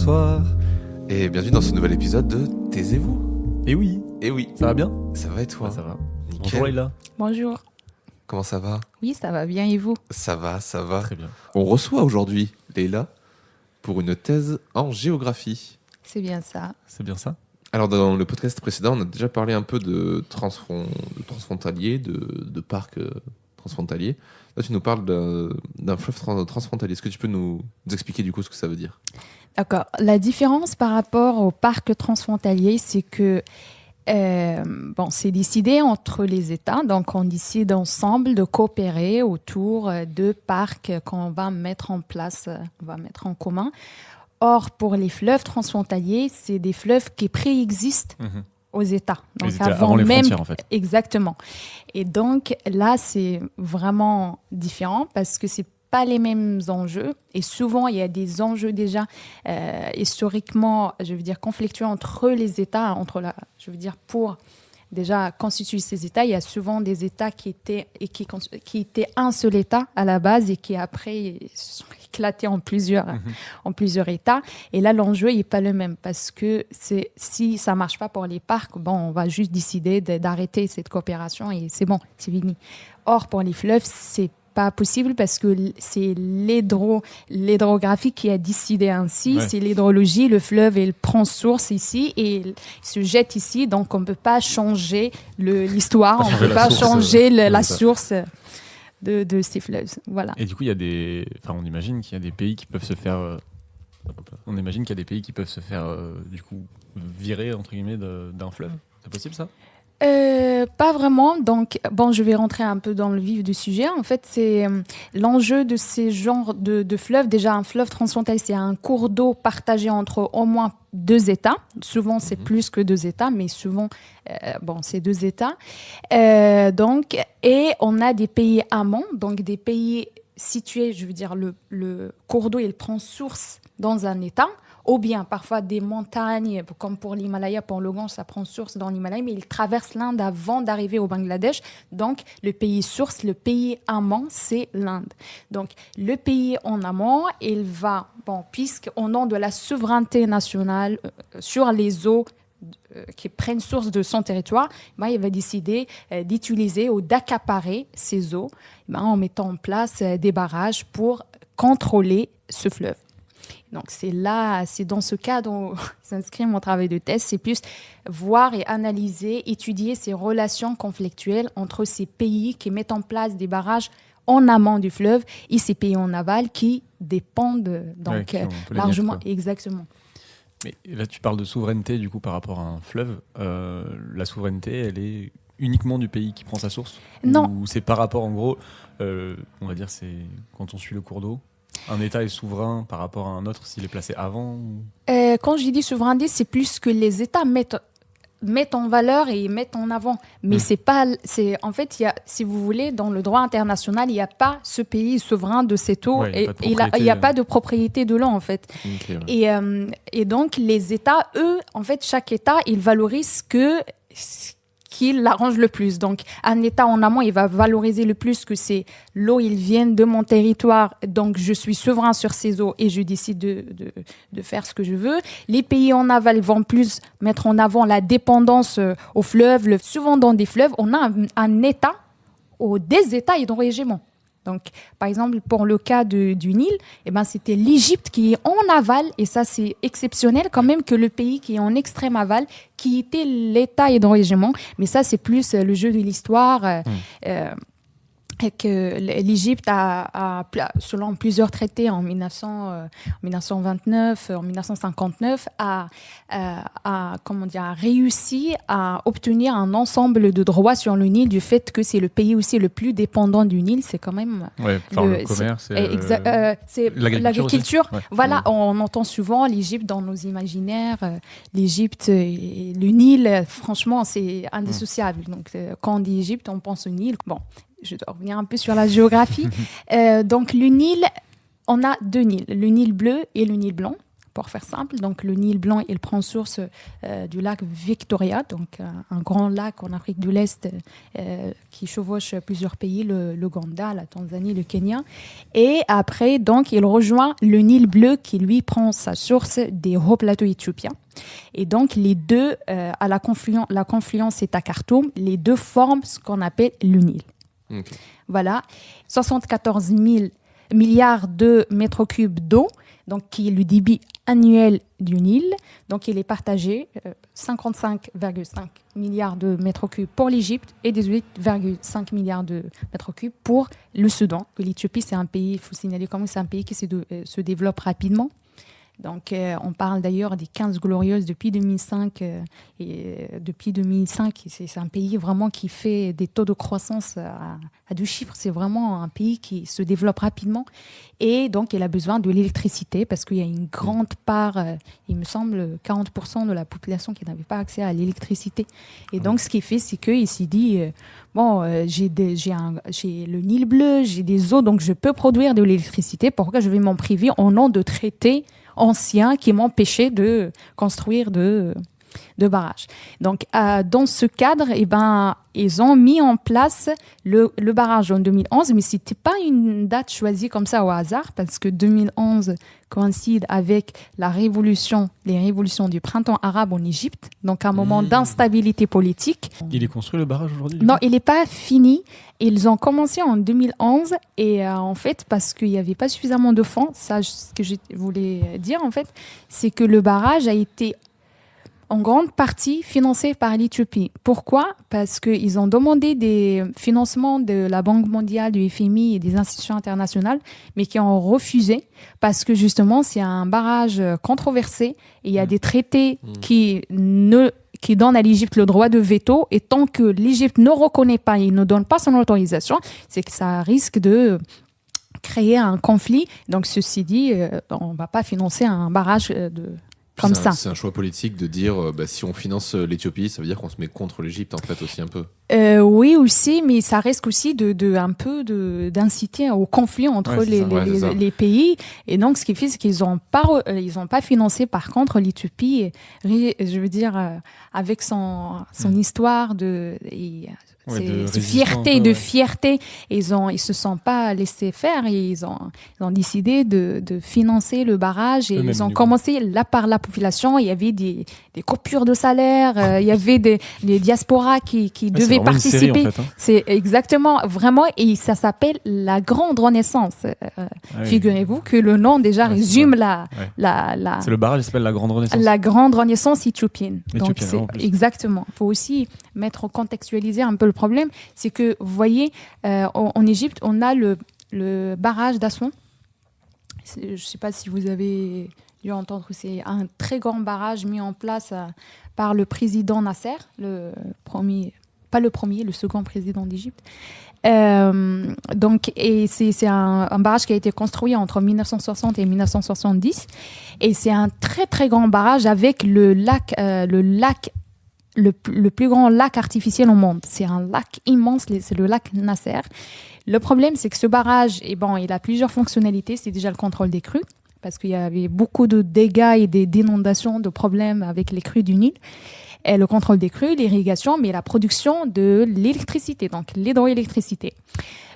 bonsoir et bienvenue dans ce nouvel épisode de Taisez-vous. Et oui, ça va bien? Ça va et toi? Ça va. Nickel. Bonjour Leïla. Bonjour. Comment ça va? Oui, ça va bien et vous? Ça va. Très bien. On reçoit aujourd'hui Leïla pour une thèse en géographie. C'est bien ça. C'est bien ça? Alors dans le podcast précédent, on a déjà parlé un peu de transfrontalier, de parcs transfrontaliers. Là, tu nous parles d'un fleuve transfrontalier. Est-ce que tu peux nous expliquer du coup ce que ça veut dire? D'accord. La différence par rapport au parc transfrontalier, c'est que c'est décidé entre les États. Donc, on décide ensemble de coopérer autour de parcs qu'on va mettre en place, on va mettre en commun. Or, pour les fleuves transfrontaliers, c'est des fleuves qui préexistent aux États. Donc, les États avant les frontières, en fait. Exactement. Et donc, là, c'est vraiment différent parce que c'est pas les mêmes enjeux. Et souvent, il y a des enjeux déjà historiquement, conflictuels entre les États, pour déjà constituer ces États. Il y a souvent des États qui étaient un seul État à la base et qui après sont éclatés en plusieurs États. Et là, l'enjeu n'est pas le même parce que si ça ne marche pas pour les parcs, on va juste décider d'arrêter cette coopération et c'est bon, c'est fini. Or, pour les fleuves, c'est pas possible parce que c'est l'hydrographie qui a décidé ainsi. Ouais. C'est l'hydrologie, le fleuve, il prend source ici et il se jette ici. Donc, on ne peut pas changer l'histoire, on ne peut pas changer la source de ces fleuves. Voilà. Et du coup, on imagine qu'il y a des pays qui peuvent se faire... du coup, virer, entre guillemets, d'un fleuve. C'est possible, ça ? Pas vraiment. Donc, je vais rentrer un peu dans le vif du sujet. En fait, c'est l'enjeu de ces genres de fleuves. Déjà, un fleuve transfrontalier, c'est un cours d'eau partagé entre au moins deux États. Souvent, c'est plus que deux États, mais souvent, c'est deux États. Et on a des pays amont, donc des pays situés, le cours d'eau, il prend source dans un État. Ou bien parfois des montagnes, comme pour l'Himalaya, pour le Gange, ça prend source dans l'Himalaya, mais il traverse l'Inde avant d'arriver au Bangladesh. Donc, le pays source, le pays amont, c'est l'Inde. Donc, le pays en amont, il va, puisqu'au nom de la souveraineté nationale sur les eaux qui prennent source de son territoire, il va décider d'utiliser ou d'accaparer ces eaux en mettant en place des barrages pour contrôler ce fleuve. Donc, c'est dans ce cadre où s'inscrit mon travail de thèse, c'est plus voir et analyser, étudier ces relations conflictuelles entre ces pays qui mettent en place des barrages en amont du fleuve et ces pays en aval qui dépendent largement. Exactement. Mais là, tu parles de souveraineté, du coup, par rapport à un fleuve. La souveraineté, elle est uniquement du pays qui prend sa source? Non. Ou c'est par rapport, en gros, on va dire, c'est quand on suit le cours d'eau? Un État est souverain par rapport à un autre s'il est placé avant Quand je dis souveraineté, c'est plus que les États mettent en valeur et mettent en avant. Mais en fait, si vous voulez, dans le droit international, il n'y a pas ce pays souverain de cette eau. Ouais, il n'y a pas de propriété de l'eau, en fait. Okay, ouais. Et donc, les États, eux, en fait, chaque État, il valorise qui l'arrange le plus. Donc, un État en amont, il va valoriser le plus que c'est l'eau, ils viennent de mon territoire, donc je suis souverain sur ces eaux et je décide de faire ce que je veux. Les pays en aval vont plus mettre en avant la dépendance aux fleuves. Souvent, dans des fleuves, on a un État ou des États hydro-régionaux. Donc, par exemple, pour le cas du Nil, c'était l'Égypte qui est en aval, et ça, c'est exceptionnel quand même que le pays qui est en extrême aval, qui était l'État hydro-régional. Mais ça, c'est plus le jeu de l'histoire. Que l'Égypte selon plusieurs traités en 1929, en 1959, a réussi à obtenir un ensemble de droits sur le Nil du fait que c'est le pays aussi le plus dépendant du Nil. C'est quand même le commerce, c'est l'agriculture. Ouais. Voilà, on entend souvent l'Égypte dans nos imaginaires. L'Égypte et le Nil, franchement, c'est indissociable. Donc, quand on dit Égypte, on pense au Nil. Bon. Je dois revenir un peu sur la géographie. Donc, le Nil, on a deux Nils, le Nil bleu et le Nil blanc. pour faire simple. Donc, le Nil blanc, il prend source du lac Victoria, donc un grand lac en Afrique de l'Est qui chevauche plusieurs pays, l'Ouganda, la Tanzanie, le Kenya. Et après, donc, il rejoint le Nil bleu qui, lui, prend sa source des hauts plateaux éthiopiens. Et donc, les deux, à la confluence est à Khartoum, les deux forment ce qu'on appelle le Nil. Ok. Voilà, 74 000 milliards de mètres cubes d'eau, donc qui est le débit annuel du Nil. Donc, il est partagé 55,5 milliards de mètres cubes pour l'Égypte et 18,5 milliards de mètres cubes pour le Soudan. L'Éthiopie, c'est un pays, il faut signaler quand même, c'est un pays qui se développe rapidement. Donc, on parle d'ailleurs des 15 glorieuses depuis 2005. Et depuis 2005, c'est un pays vraiment qui fait des taux de croissance à 2 chiffres. C'est vraiment un pays qui se développe rapidement. Et donc, il a besoin de l'électricité parce qu'il y a une grande part, il me semble, 40% de la population qui n'avait pas accès à l'électricité. Et donc, ce qu'il fait, c'est qu'il s'est dit, j'ai le Nil bleu, j'ai des eaux, donc je peux produire de l'électricité. Pourquoi je vais m'en priver au nom de traités anciens qui m'empêchaient de construire de barrages. Donc, dans ce cadre, ils ont mis en place le barrage en 2011, mais ce n'était pas une date choisie comme ça au hasard, parce que 2011 coïncide avec les révolutions du printemps arabe en Égypte, donc un moment d'instabilité politique. Il est construit le barrage aujourd'hui? Non, il n'est pas fini. Ils ont commencé en 2011 et en fait, parce qu'il n'y avait pas suffisamment de fonds, ça, ce que je voulais dire en fait, c'est que le barrage a été en grande partie financé par l'Éthiopie. Pourquoi ? Parce qu'ils ont demandé des financements de la Banque mondiale, du FMI et des institutions internationales, mais qui ont refusé parce que justement, c'est un barrage controversé et il y a des traités qui donnent à l'Égypte le droit de veto, et tant que l'Égypte ne reconnaît pas et ne donne pas son autorisation, c'est que ça risque de créer un conflit. Donc, ceci dit, on ne va pas financer un barrage comme ça. C'est un choix politique de dire si on finance l'Éthiopie, ça veut dire qu'on se met contre l'Égypte en fait aussi un peu. Oui aussi, mais ça risque aussi d'inciter au conflit entre les pays. Et donc ce qui fait, c'est qu'ils n'ont pas financé par contre l'Éthiopie. Je veux dire avec son histoire de fierté, ils se sont pas laissés faire et ils ont décidé de financer le barrage et ils ont commencé là par la population. Il y avait des coupures de salaire, il y avait des diasporas qui devaient participer. Série, en fait, hein. C'est exactement, vraiment, et ça s'appelle la Grande Renaissance. Figurez-vous que le nom déjà résume c'est le barrage qui s'appelle la Grande Renaissance. La Grande Renaissance éthiopienne. Donc exactement. Il faut aussi contextualiser un peu le problème. C'est que, vous voyez, en Égypte, on a le barrage d'Aswan. Je ne sais pas si vous avez dû entendre, c'est un très grand barrage mis en place par le président Nasser, le second président d'Égypte. C'est un barrage qui a été construit entre 1960 et 1970, et c'est un très très grand barrage avec le plus grand lac artificiel au monde. C'est un lac immense, c'est le lac Nasser. Le problème, c'est que ce barrage, il a plusieurs fonctionnalités. C'est déjà le contrôle des crues, parce qu'il y avait beaucoup de dégâts et d'inondations, de problèmes avec les crues du Nil. Et le contrôle des crues, l'irrigation, mais la production de l'électricité, donc l'hydroélectricité.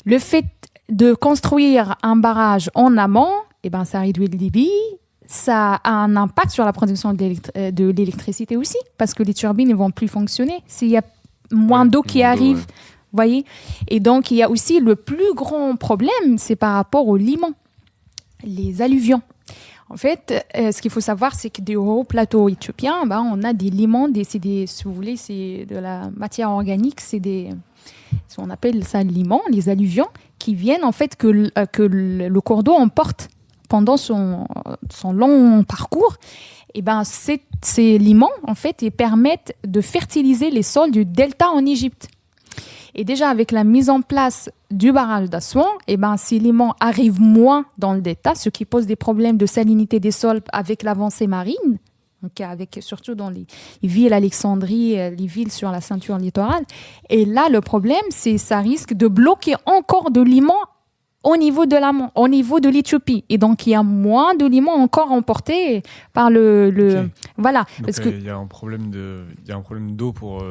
Le fait de construire un barrage en amont, ça réduit le débit. Ça a un impact sur la production de l'électricité aussi, parce que les turbines ne vont plus fonctionner s'il y a moins d'eau qui arrive. Vous voyez ? Et donc, il y a aussi le plus grand problème, c'est par rapport aux limons, les alluvions. En fait, ce qu'il faut savoir, c'est que des hauts plateaux éthiopiens, on a des limons, si vous voulez, c'est de la matière organique, on appelle ça limon, les alluvions, qui viennent en fait que le cours d'eau emporte pendant son long parcours. Et ces limons, en fait, ils permettent de fertiliser les sols du delta en Égypte. Et déjà, avec la mise en place du barrage d'Aswan, ces limons arrivent moins dans le delta, ce qui pose des problèmes de salinité des sols avec l'avancée marine, surtout dans les villes Alexandrie, les villes sur la ceinture littorale. Et là, le problème, c'est que ça risque de bloquer encore de limons au niveau de l'amont, au niveau de l'Éthiopie. Et donc, il y a moins de limons encore emportés par Ok. voilà. Donc, Parce que il y a un problème d'eau pour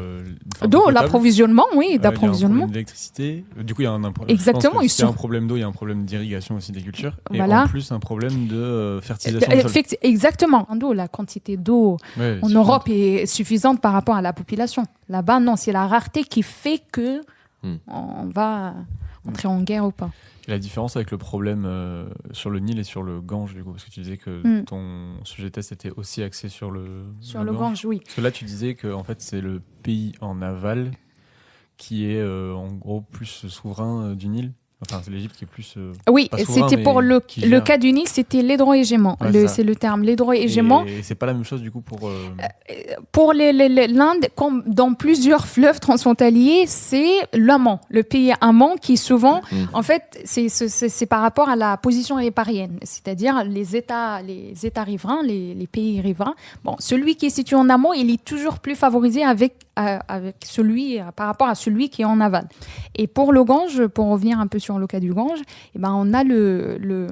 d'eau, l'approvisionnement, oui, d'approvisionnement. Il y a un d'approvisionnement. problème d'électricité. Du coup, il y a un problème. Exactement, Il y a un ils problème d'eau, il y a un problème d'irrigation aussi des cultures. Et Voilà. en plus, un problème de fertilisation du sol. Exactement. La quantité d'eau Ouais, en suffisante. Europe est suffisante par rapport à la population. Là-bas, non, c'est la rareté qui fait que on va entrer en guerre ou pas. Et la différence avec le problème sur le Nil et sur le Gange, du coup, parce que tu disais que ton sujet test était aussi axé sur le Gange, oui. Parce que là, tu disais que en fait, c'est le pays en aval qui est en gros plus souverain du Nil. Enfin, c'est l'Égypte qui est plus. Oui, pas souverain, c'était pour mais qui le gère. cas du Nil, c'était l'hydrohégément. Ouais, c'est ça. C'est le terme, l'hydrohégément. Et c'est pas la même chose du coup pour. Pour l'Inde, comme dans plusieurs fleuves transfrontaliers, c'est l'amont, le pays amont qui souvent, en fait, c'est par rapport à la position riparienne, c'est-à-dire les États riverains, les pays riverains. Bon, celui qui est situé en amont, il est toujours plus favorisé par rapport à celui qui est en aval. Et pour le Gange, pour revenir un peu sur le cas du Gange, eh ben, on a le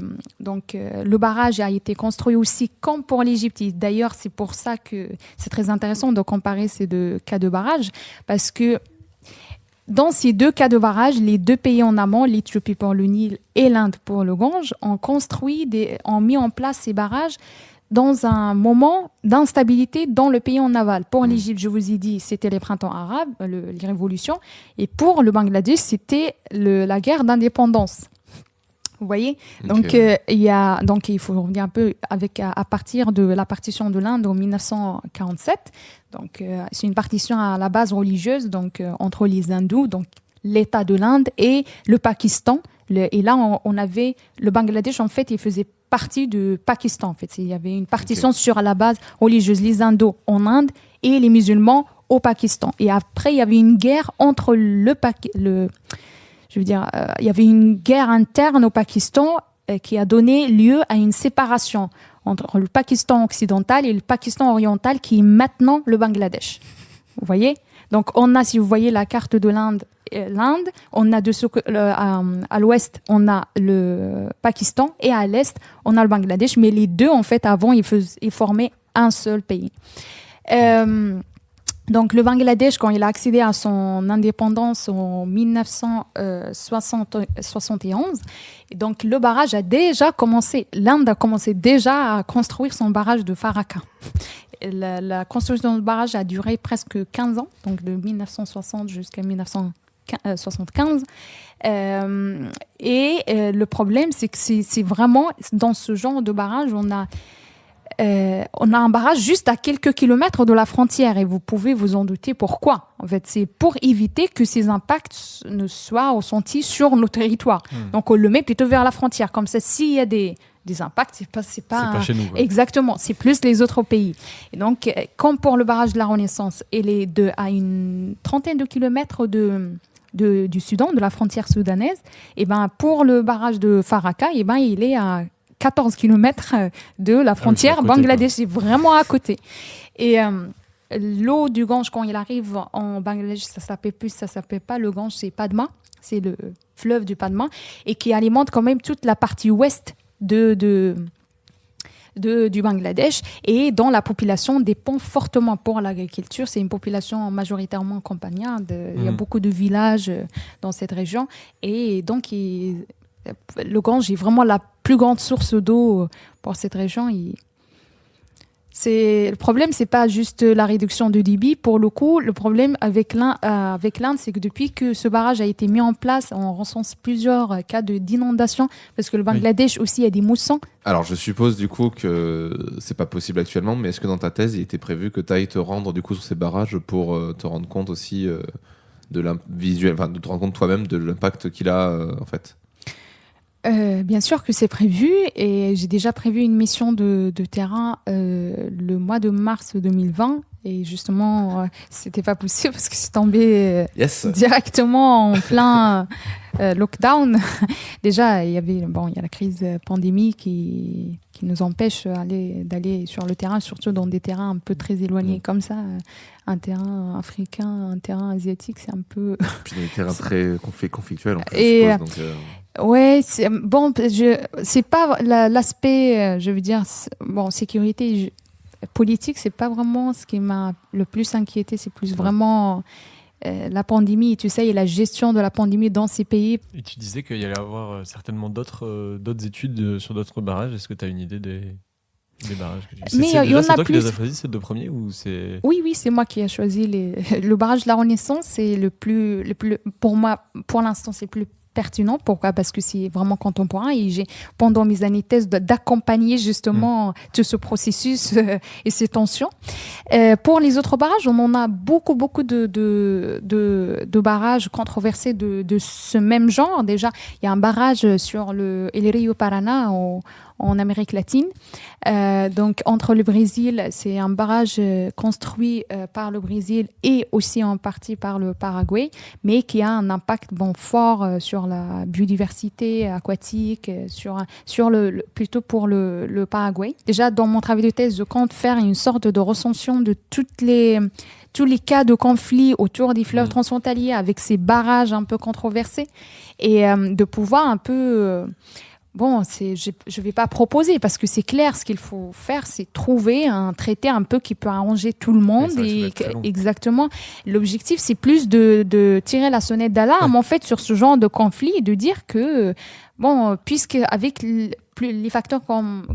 barrage a été construit aussi comme pour l'Égypte. Et d'ailleurs, c'est pour ça que c'est très intéressant de comparer ces deux cas de barrage, parce que dans ces deux cas de barrage, les deux pays en amont, l'Éthiopie pour le Nil et l'Inde pour le Gange, ont mis en place ces barrages dans un moment d'instabilité dans le pays en aval. Pour l'Égypte, je vous ai dit, c'était les printemps arabes, les révolutions. Et pour le Bangladesh, c'était la guerre d'indépendance. Vous voyez ? Donc, il faut revenir un peu à partir de la partition de l'Inde en 1947. Donc, c'est une partition à la base religieuse, donc, entre les hindous, donc l'État de l'Inde et le Pakistan. Et là, on avait le Bangladesh, en fait, il faisait partie du Pakistan. En fait, il y avait une partition sur la base religieuse, les hindous en Inde et les musulmans au Pakistan. Et après, il y avait une guerre entre il y avait une guerre interne au Pakistan qui a donné lieu à une séparation entre le Pakistan occidental et le Pakistan oriental, qui est maintenant le Bangladesh. Vous voyez ? Donc, on a, si vous voyez la carte de l'Inde, on a à l'ouest, on a le Pakistan, et à l'est, on a le Bangladesh. Mais les deux, en fait, avant, ils formaient un seul pays. Donc, le Bangladesh, quand il a accédé à son indépendance en 1971, donc le barrage a déjà commencé. L'Inde a commencé déjà à construire son barrage de Farakka. La construction du barrage a duré presque 15 ans, donc de 1960 jusqu'à 1975. Le problème, c'est que c'est vraiment dans ce genre de barrage, on a un barrage juste à quelques kilomètres de la frontière, et vous pouvez vous en douter pourquoi. En fait, c'est pour éviter que ces impacts ne soient ressentis sur nos territoires. Donc, on le met plutôt vers la frontière. Comme ça, s'il y a des impacts, c'est pas chez nous, quoi. Exactement, c'est plus les autres pays. Et donc, comme pour le barrage de la Renaissance, il est à une trentaine de kilomètres du Soudan, de la frontière soudanaise, et ben pour le barrage de Farakka, et ben il est à 14 km de la frontière Bangladesh, c'est vraiment à côté. Et l'eau du Gange, quand il arrive en Bangladesh, ça s'appelle pas le Gange, c'est Padma, c'est le fleuve du Padma, et qui alimente quand même toute la partie ouest du Bangladesh, et dont la population dépend fortement pour l'agriculture. C'est une population majoritairement campagnarde. Il y a beaucoup de villages dans cette région, et donc le Gange est vraiment la plus grande source d'eau pour cette région. Le problème, c'est pas juste la réduction de débit. Pour le coup, le problème avec l'Inde, c'est que depuis que ce barrage a été mis en place, on recense plusieurs cas d'inondation, parce que le Bangladesh aussi a des moussons. Alors, je suppose du coup que c'est pas possible actuellement, mais est-ce que dans ta thèse, il était prévu que tu ailles te rendre du coup sur ces barrages pour te rendre compte aussi de te rendre compte toi-même de l'impact qu'il a en fait? Bien sûr que c'est prévu, et j'ai déjà prévu une mission de terrain le mois de mars 2020, et justement c'était pas possible parce que c'est tombé directement en plein lockdown. Déjà il y a la crise pandémique qui nous empêche d'aller sur le terrain, surtout dans des terrains un peu très éloignés comme ça. Un terrain africain, un terrain asiatique, c'est un peu... Puis des terrains très conflictuels en plus, et, je suppose. Donc, Ouais, bon, c'est pas l'aspect, je veux dire, bon, sécurité politique, c'est pas vraiment ce qui m'a le plus inquiété, c'est plus vraiment la pandémie, tu sais, et la gestion de la pandémie dans ces pays. Et tu disais qu'il y allait avoir certainement d'autres études sur d'autres barrages. Est-ce que tu as une idée des barrages que tu... Mais il y en a c'est toi qui plus. les as choisis, ces deux premiers, ou c'est... Oui, c'est moi qui ai choisi le barrage de la Renaissance, c'est le plus, pour moi, pour l'instant, c'est le plus pertinent. Pourquoi? Parce que c'est vraiment contemporain et j'ai, pendant mes années de thèse, d'accompagner justement tout ce processus et ces tensions. Pour les autres barrages, on en a beaucoup de barrages controversés de ce même genre. Déjà, il y a un barrage sur El Rio Paraná en Amérique latine. Donc, entre le Brésil, c'est un barrage construit par le Brésil et aussi en partie par le Paraguay, mais qui a un impact fort sur la biodiversité aquatique, plutôt pour le Paraguay. Déjà, dans mon travail de thèse, je compte faire une sorte de recension de tous les cas de conflit autour des fleuves transfrontaliers avec ces barrages un peu controversés et de pouvoir un peu... je ne vais pas proposer parce que c'est clair, ce qu'il faut faire, c'est trouver un traité un peu qui peut arranger tout le monde. Exactement. L'objectif, c'est plus de tirer la sonnette d'alarme en fait sur ce genre de conflit et de dire que, puisque avec les facteurs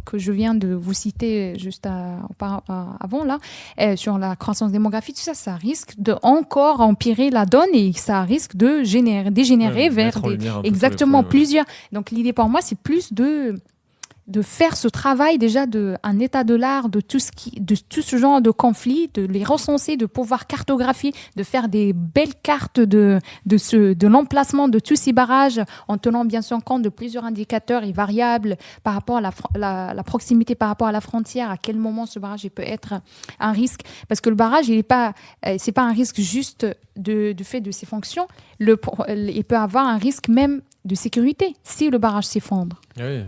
que je viens de vous citer juste avant là, sur la croissance démographique, tout ça, ça risque de encore empirer la donne et ça risque de dégénérer vers exactement plusieurs. Donc l'idée pour moi, c'est plus de faire ce travail déjà un état de l'art de tout ce genre de conflits, de les recenser, de pouvoir cartographier, de faire des belles cartes de l'emplacement de tous ces barrages en tenant bien sûr compte de plusieurs indicateurs et variables par rapport à la proximité par rapport à la frontière, à quel moment ce barrage peut être un risque, parce que le barrage c'est pas un risque juste du fait de ses fonctions, il peut avoir un risque même de sécurité si le barrage s'effondre. Oui.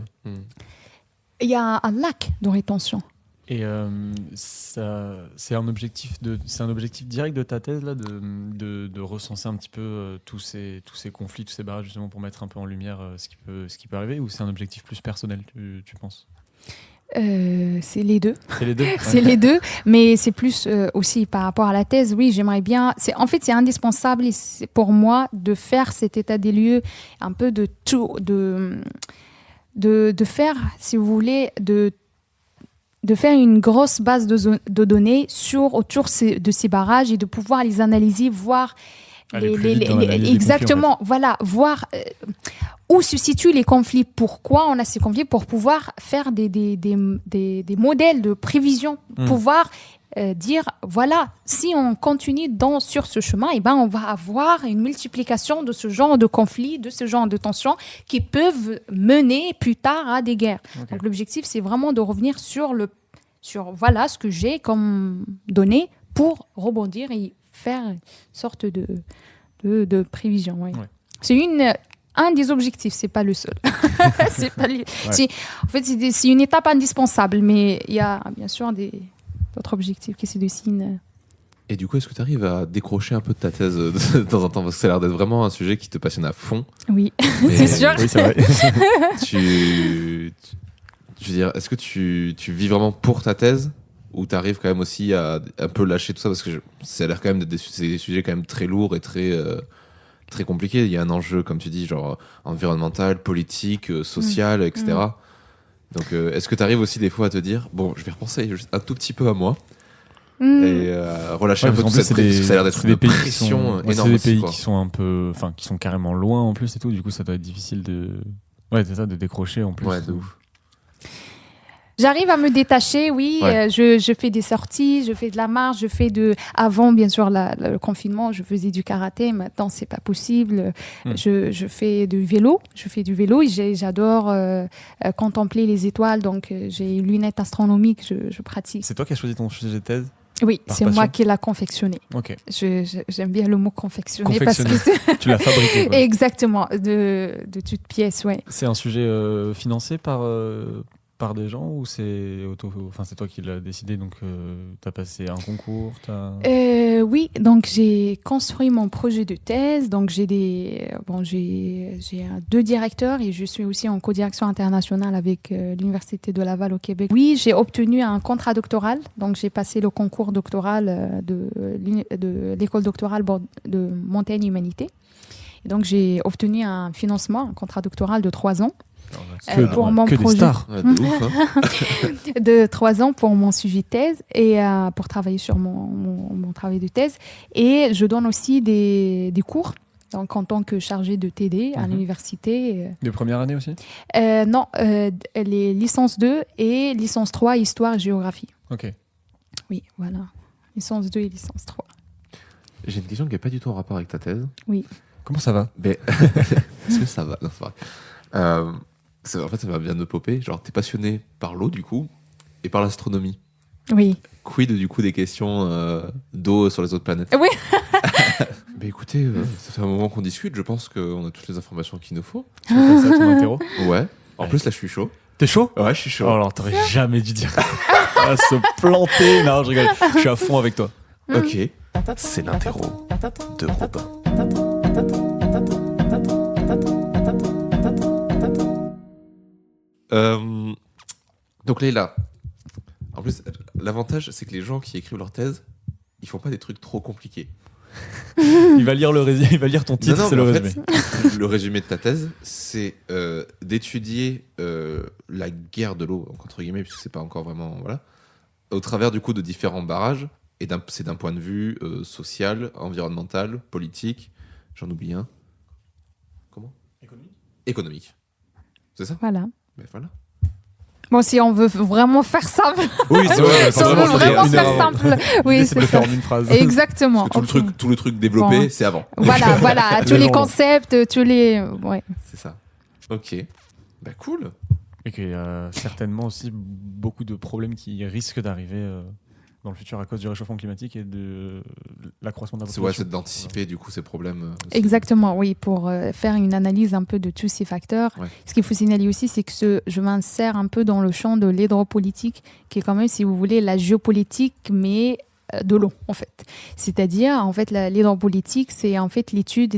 Il y a un lac de rétention. Et c'est un objectif direct de ta thèse là, de recenser un petit peu tous ces conflits, tous ces barrages justement pour mettre un peu en lumière ce qui peut arriver, ou c'est un objectif plus personnel, tu penses? C'est les deux. C'est les deux. C'est les deux, mais c'est plus aussi par rapport à la thèse. Oui, j'aimerais bien. C'est indispensable pour moi de faire cet état des lieux, un peu de tout, de faire, si vous voulez, de faire une grosse base de données autour de ces barrages et de pouvoir les analyser, voir exactement, voilà, voir où se situent les conflits, pourquoi on a ces conflits, pour pouvoir faire des modèles de prévision, pouvoir dire, voilà, si on continue sur ce chemin, on va avoir une multiplication de ce genre de conflits, de ce genre de tensions qui peuvent mener plus tard à des guerres. Okay. Donc l'objectif, c'est vraiment de revenir sur voilà ce que j'ai comme données pour rebondir et faire une sorte de prévision. Ouais. Ouais. C'est un des objectifs, c'est pas le seul. En fait, c'est une étape indispensable, mais il y a bien sûr d'autres objectifs qui se dessinent. Et du coup, est-ce que tu arrives à décrocher un peu de ta thèse de temps en temps? Parce que ça a l'air d'être vraiment un sujet qui te passionne à fond. Oui, c'est sûr. Oui, c'est vrai. Je veux dire, est-ce que tu vis vraiment pour ta thèse, ou tu arrives quand même aussi à un peu lâcher tout ça? Parce que ça a l'air quand même d'être des sujets quand même très lourds et très compliqués. Il y a un enjeu, comme tu dis, genre environnemental, politique, social, etc. Donc, est-ce que tu arrives aussi des fois à te dire, bon, je vais repenser juste un tout petit peu à moi et relâcher un peu toute cette pression? Ça a l'air d'être une pression énorme. C'est des pays qui sont un peu, enfin, qui sont carrément loin en plus et tout. Du coup, ça doit être difficile de décrocher en plus. Ouais, de ouf. J'arrive à me détacher, oui. Ouais. Je fais des sorties, je fais de la marche, avant, bien sûr, le confinement, je faisais du karaté. Maintenant, c'est pas possible. Je fais du vélo. Et j'adore contempler les étoiles. Donc, j'ai une lunette astronomique. Je pratique. C'est toi qui as choisi ton sujet de thèse? Oui, c'est moi qui l'ai confectionné. Okay. J'aime bien le mot confectionner. Parce que tu l'as fabriqué. Quoi. Exactement, de toutes pièces, ouais. C'est un sujet financé par par des gens ou c'est c'est toi qui l'as décidé, donc tu as passé un concours Oui, donc j'ai construit mon projet de thèse. Donc j'ai deux directeurs et je suis aussi en co-direction internationale avec l'Université de Laval au Québec. Oui, j'ai obtenu un contrat doctoral. Donc j'ai passé le concours doctoral de l'école doctorale de Montaigne Humanité. Et donc j'ai obtenu un financement, un contrat doctoral de 3 ans. Pour mon projet des stars. Ouais, de ouf, hein. de 3 ans pour mon sujet de thèse et pour travailler sur mon travail de thèse. Et je donne aussi des cours donc, en tant que chargée de TD à l'université. De première année aussi Non, les licences 2 et licence 3, histoire et géographie. Ok. Oui, voilà. Licence 2 et licence 3. J'ai une question qui n'est pas du tout en rapport avec ta thèse. Oui. Comment ça va? Mais est-ce que ça va? Non, c'est vrai. En fait, ça va bien de popper. Genre, t'es passionné par l'eau, du coup, et par l'astronomie. Oui. Quid, du coup, des questions d'eau sur les autres planètes? Oui. Bah écoutez, ça fait un moment qu'on discute. Je pense qu'on a toutes les informations qu'il nous faut. Tu veux passer à ton interro? Ouais. En Ouais. plus, là, je suis chaud. T'es chaud? Ouais, je suis chaud. Oh, alors, t'aurais jamais dû dire. Ah, se planter. Non, je rigole. Je suis à fond avec toi. Ok. C'est l'interro de Robin. Donc Leïla, en plus, l'avantage, c'est que les gens qui écrivent leur thèse, ils font pas des trucs trop compliqués. Il va lire ton titre, Non, c'est mais le en résumé. fait, le résumé de ta thèse, c'est d'étudier la guerre de l'eau, entre guillemets, puisque c'est pas encore vraiment... Voilà, au travers du coup de différents barrages, et c'est d'un point de vue social, environnemental, politique, j'en oublie un. Comment? Économique. C'est ça? Voilà. Ben voilà. Bon, si on veut vraiment faire simple, Oui, c'est vrai. si on veut vraiment faire simple, oui, C'est de le c'est faire ça. en une phrase. Exactement. Parce que Ok. tout le truc développé, Bon. c'est avant. Voilà, tous Le les long. concepts, tous les... Ouais. C'est ça. Ok. Bah cool. Et qu'il y a certainement aussi beaucoup de problèmes qui risquent d'arriver dans le futur à cause du réchauffement climatique et de l'accroissement de la C'est population. d'anticiper du coup ces problèmes. Aussi. Exactement, oui, pour faire une analyse un peu de tous ces facteurs. Ouais. Ce qu'il faut signaler aussi, c'est que je m'insère un peu dans le champ de l'hydropolitique, qui est quand même, si vous voulez, la géopolitique, mais de l'eau, en fait. C'est-à-dire, en fait, l'hydropolitique, c'est en fait l'étude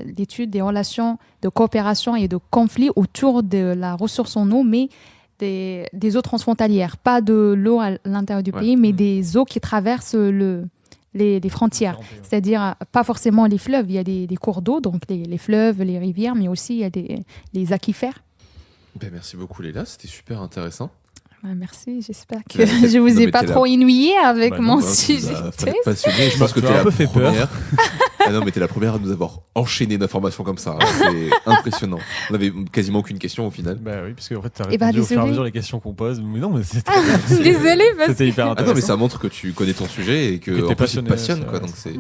l'étude des relations de coopération et de conflits autour de la ressource en eau, mais des eaux transfrontalières, pas de l'eau à l'intérieur du pays, mais des eaux qui traversent les frontières. C'est-à-dire, pas forcément les fleuves, il y a des cours d'eau, donc les fleuves, les rivières, mais aussi il y a les aquifères. Ben, merci beaucoup Léla, c'était super intéressant. Merci, j'espère que Ouais, je vous non, ai mais pas t'es trop ennuyé avec Bah mon non, sujet de thèse. Passionné, je pense que Tu t'es m'as un la peu fait peur. première. Ah non, mais t'es la première à nous avoir enchaîné d'informations comme ça. Hein. C'est impressionnant. On avait quasiment aucune question au final. Bah oui, parce qu'en fait, t'as Eh ben, répondu au fur et à désolé. mesure les questions qu'on pose. Mais non, mais c'était Désolée, parce c'était hyper Ah intéressant. non, mais ça montre que tu connais ton sujet et que, Que t'es en plus, tu passionné, te passionnes. ça, Quoi, ouais. donc c'est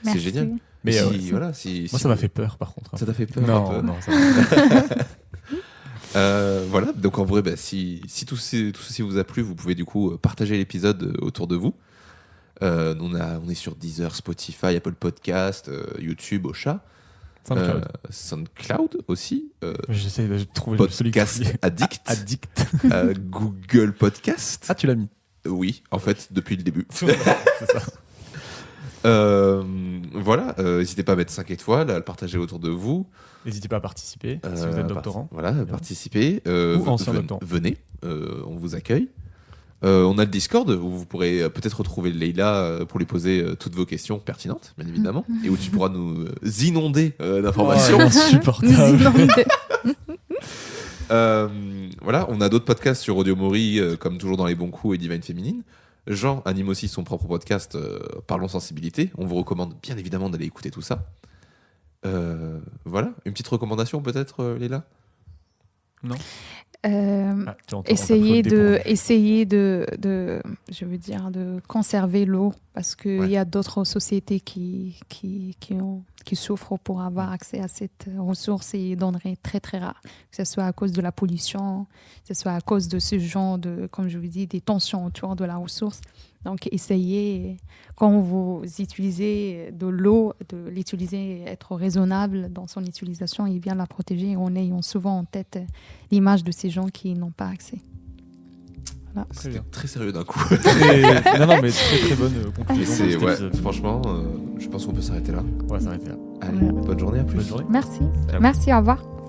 Merci. génial. Mais si, ouais, voilà, si, Moi, si- ça m'a fait peur, par contre. Ça t'a fait peur un Non, peu. non, ça m'a- Voilà, donc en vrai, bah, si tout ceci vous a plu, vous pouvez du coup partager l'épisode autour de vous. On est sur Deezer, Spotify, Apple Podcast, YouTube, Ocha, SoundCloud. SoundCloud aussi, J'essaie de trouver celui qui Podcast Addict, Addict. Google Podcast. Ah, tu l'as mis. Oui, en fait, depuis le début. C'est ça. Voilà, n'hésitez pas à mettre 5 étoiles, à le partager autour de vous. N'hésitez pas à participer si vous êtes doctorant. Voilà, participez. Ou ancien doctorant. Venez, on vous accueille. On a le Discord où vous pourrez peut-être retrouver Leïla pour lui poser toutes vos questions pertinentes, bien évidemment, et où tu pourras nous inonder d'informations. Oh, insupportable. Voilà, on a d'autres podcasts sur Audio Mori, comme toujours dans les bons coups et Divine Féminine. Jean anime aussi son propre podcast Parlons Sensibilité. On vous recommande bien évidemment d'aller écouter tout ça. Voilà, une petite recommandation peut-être, Leïla? Non. Euh, Tu entends, essayer on t'a je veux dire, de conserver l'eau parce qu'il Ouais. y a d'autres sociétés qui souffrent pour avoir accès à cette ressource et denrée très très rare, que ce soit à cause de la pollution, que ce soit à cause de ce genre de, comme je vous dis, des tensions autour de la ressource. Donc, essayez, quand vous utilisez de l'eau, de l'utiliser, être raisonnable dans son utilisation et bien la protéger en ayant souvent en tête l'image de ces gens qui n'ont pas accès. Voilà. C'était très sérieux d'un coup. Non, mais très bonne conclusion. Franchement, je pense qu'on peut s'arrêter là. Ouais, s'arrêter là. Allez, bonne journée, à plus. Bonne journée. Merci. Ciao. Merci, au revoir.